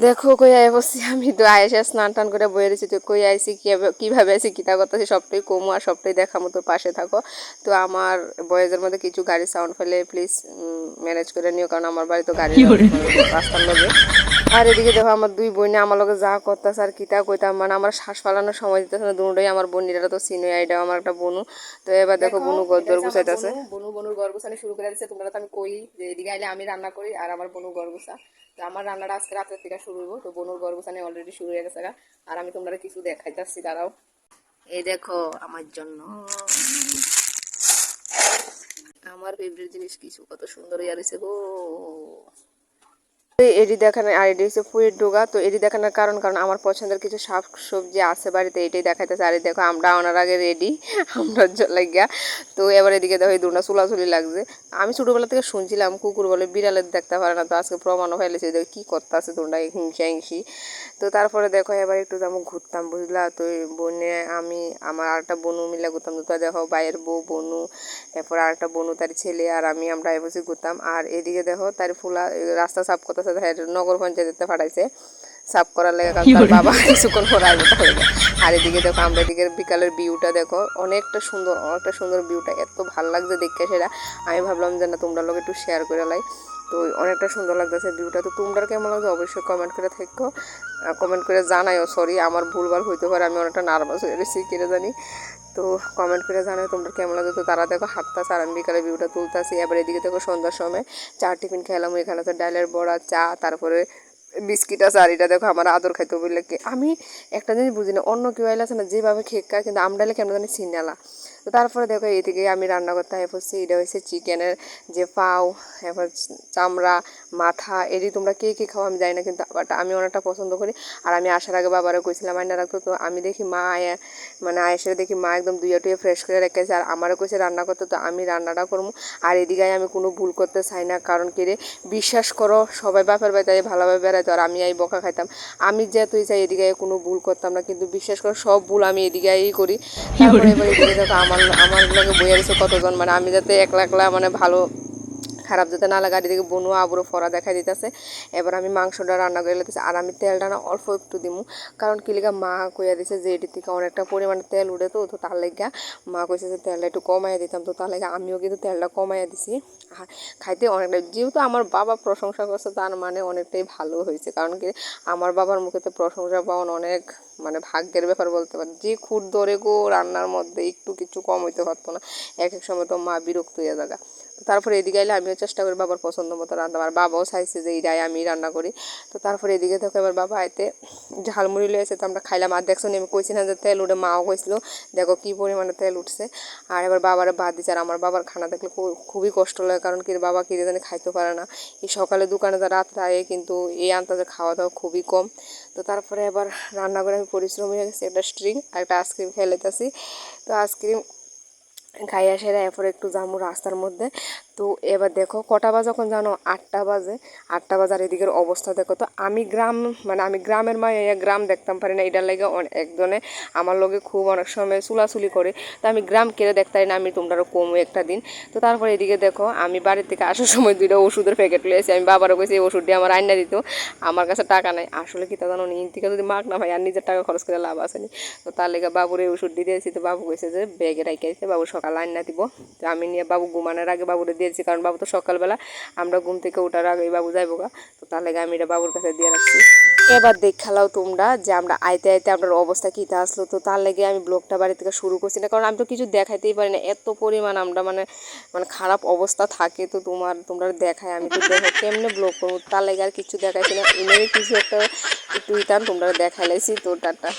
দেখো কই আই বসছি আমি তো আয়েসা স্নান টান করে বয়ে রয়েছি। তো কই আইসি কিভাবে আইসি কিতা করতেছি সবটাই কমু আর সবটাই দেখার মতো পাশে থাকো। তো আমার বয়েজের মধ্যে কিছু গাড়ির সাউন্ড ফেলে প্লিজ ম্যানেজ করে নিও, কারণ আমার বাড়ি তো গাড়ির রাস্তার লগে। আর এদিকে দেখো আমার দুই বোনে আমার লগে যা করতেছে আর কিতা কইতাম, মানে আমার শ্বাস ফালানোর সময় দিতেছে না। দুটোই আমার বোনিরা তো চিনোই, এটাও আমার একটা বোনু। তো এবার দেখো বোনু গড় গুছাইতেছে, বনুর গড় গুছানো শুরু করে দিচ্ছে। তোমরা তো আমি কই যে এদিকে আইলে আমি রান্না করি আর আমার বোনু গড় গুছা। তো আমার রান্নাটা আজকে রাতের থেকে শুরু হইব। তো বনুর গড় গুছানো অলরেডি শুরু হয়ে গেছে। আর আমি তোমরা কিছু দেখাইতেছি, দাঁড়াও। এই দেখো আমার জন্য আমার ফেভারিট জিনিস কিছু কত সুন্দর ইয়ারিছে গো। এটি দেখানো আর এটি হচ্ছে ফুয়ের ডোগা। তো এটি দেখানোর কারণ আমার পছন্দের কিছু শাক সবজি আছে বাড়িতে, এটাই দেখাইতেছে। আর দেখো আমরা আনার আগে রেডি, আমরা লাগিয়া। তো এবার এদিকে দেখো এই দুটা চুলাচুলি লাগছে। আমি ছোটবেলা থেকে শুনছিলাম কুকুর বলে বিড়ালের দেখতে পারে না, তো আজকে প্রমাণও ফেলেছে দেখো কি করতে আছে তোমরা হিংসা হিংসি। তো তারপরে দেখো এবার একটু যেমন ঘুরতাম বুঝলা। তো বোনে আমি আমার আরেকটা বোনু মিলে ঘুরতাম। তো দেখো বাইয়ের বউ বোনু, এরপর আরেকটা বোনু তার ছেলে আর আমি, আমরা বসে ঘুরতাম। আর এদিকে দেখো তার ফুলা রাস্তা সাফ করতেছে, নগর পঞ্চায়েতে পাঠাইছে সাফ করার লেগে, কারণ তার বাবা কিছুক্ষণ পরে আসবে তাহলে। আর এদিকে দেখো আমরা এদিকে বিকালের ভিউটা দেখো, অনেকটা সুন্দর ভিউটা, এত ভালো লাগছে দেখে সেটা। আমি ভাবলাম যে না তোমরা লোক একটু শেয়ার করে লাই। তো অনেকটা সুন্দর লাগতেছে ভিউটা। তো তোমরা কেমন লাগছে অবশ্যই কমেন্ট করে থাকো, কমেন্ট করে জানাইও। সরি আমার ভুলভাল হইতে পারে, আমি অনেকটা নার্ভাস হয়ে গেছি কিনে জানি। তো কমেন্ট করে জানাই তোমরা কেমন লাগে। তো তারা দেখো হাঁটতাছে আর আমি বিকালে ভিউটা তুলতেছি। এবার এদিকে দেখো সন্ধ্যার সময় চা টিফিন খেলাম, এখানে তো ডালের বড়া, চা, তারপরে বিস্কিট আছে। আর এটা দেখো আমার আদর খাইতে বললে কি আমি একটা জিনিস বুঝি না, অন্য কেউ আইলে আছে না যেভাবে খেকা, কিন্তু আমডালে কেন জানি চিনালা। তো তারপরে দেখো এদিকে আমি রান্না করতে পড়ছি। এটা হচ্ছে চিকেনের যে পাও, এবার চামড়া, মাথা, এটি তোমরা কে কে খাও আমি জানি না, কিন্তু বাট আমি অনেকটা পছন্দ করি। আর আমি আসার আগে বাবারও কইছিলাম আয়না রাখতো। তো আমি দেখি মা মানে আয়েসে দেখি মা একদম দুইয়া টুয়ে ফ্রেশ করে রেখেছে, আর আমারও কইছে রান্না করতে। তো আমি রান্নাটা করবো। আর এদিকে আমি কোনো ভুল করতে চাই না, কারণ কি রে বিশ্বাস করো সবাই বাপের বাড়িতে ভালোভাবে বেড়াইতো আর আমি বকা খাইতাম। আমি যেহেতুই চাই এদিকে কোনো ভুল করতাম না, কিন্তু বিশ্বাস করো সব ভুল আমি এদিকেই করি। তারপরে এবার এদিকে দেখো আমার লগে বইয়া রয়েছে কতজন, মানে আমি যাতে একলা একলা মানে ভালো খারাপ যাতে না লাগে। আর এদিকে বনু আবুরও ফরা দেখা দিতেছে। এবার আমি মাংসটা রান্না করে লেতেছি, আর আমি তেলটা না অল্প একটু দিমু, কারণ কি লিগা মা কইয়া দিছে যে এটির থেকে অনেকটা পরিমাণে তেল উঠে। তো তার লেগা মা কইছে যে তেলটা একটু কমাইয়া দিতাম। তো তার লেগে আমিও কিন্তু তেলটা কমাইয়া দিছি। আর খাইতে অনেকটা, যেহেতু আমার বাবা প্রশংসা করছে তার মানে অনেকটাই ভালো হয়েছে, কারণ কি আমার বাবার মুখেতে প্রশংসা পাওয়ান অনেক মানে ভাগ্যের ব্যাপার বলতে পারি। যে খুঁত ধরে গো রান্নার মধ্যে একটু কিছু কম হইতে পারতো না, এক এক সময় তো মা বিরক্ত হয়ে জায়গা। তারপরে এদিকে আইলে আমিও চেষ্টা করি বাবার পছন্দ মতো রান্না, আমার বাবাও চাইছে যে এইটাই আমি রান্না করি। তো তারপরে এদিকে দেখো এবার বাবা আইতে ঝালমুড়ি লয়েছে। তো আমরা খাইলাম। আর দেখছো আমি কইছি না যে তেল উঠে, মাও কইছিল দেখো কি পরিমাণে তেল উঠছে। আর এবার বাবারে ভাত দিচ্ছে। আর আমার বাবার খানা দেখলে খুবই কষ্ট লাগে, কারণ কি বাবা কি জানি খাইতে পারে না। এই সকালে দোকানে যা রাত আয়ে, কিন্তু এই আন্তাজে খাওয়া দাওয়া খুবই কম। তো তারপরে এবার রান্না করে আমি পরিশ্রম হয়ে গেছি, একটা স্ট্রিং আর একটা আইসক্রিম খেয়ে লেতেছি। তো আইসক্রিম খাইয়া সেরা এরপর একটু যাবো রাস্তার মধ্যে। তো এবার দেখো কটা বাজে যখন জানো 8টা বাজে। 8টা বাজার এদিকের অবস্থা দেখো। তো আমি গ্রাম মানে আমি গ্রামের মায়ে গ্রাম দেখতাম পারি না, এটার লাগে একজনে আমার লগে খুব অনেক সময় চুলাচুলি করে। তো আমি গ্রাম কেড়ে দেখতে পারি না, আমি তোমরাও কমো একটা দিন। তো তারপরে এদিকে দেখো আমি বাড়ির থেকে আসার সময় 2টা ওষুধের প্যাকেট লিয়েছি। আমি বাবারও কইছি এই ওষুধটি আমার আইনা দিত, আমার কাছে টাকা নাই। আসলে কি তা জানো নি, থেকে যদি মাগ না ভাই আর নিজের টাকা খরচ করে লাভ আসেনি। তো তার লেগে বাবুর এই ওষুধ দিয়েছি। তো বাবু কইছে যে ব্যাগে রাইখেছে, বাবু সকাল আইনা দিব। তো আমি নিয়ে বাবু ঘুমানোর আগে বাবুরে দিয়েছি, কারণ বাবু তো সকালবেলা আমরা ঘুম থেকে ওঠার আগে বাবু যাইব গা। তো তার লেগে আমি এটা বাবুর কাছে দিয়ে রাখছি। এবার দেখালাও তোমরা যে আমরা আইতে আইতে আপনার অবস্থা কীটা আসলো। তো তার লেগে আমি ব্লগটা বাড়ি থেকে শুরু করছি না, কারণ আমি তো কিছু দেখাইতেই পারি না, এত পরিমাণ আমরা মানে মানে খারাপ অবস্থা থাকে। তো তোমরা দেখায় আমি তো দেখো কেমনে ব্লগ করবো, তার লেগে আর কিছু দেখাইছি না। এমনি কিছু একটা একটু ইতান তোমরা দেখাইলাইছি। তো টাটা।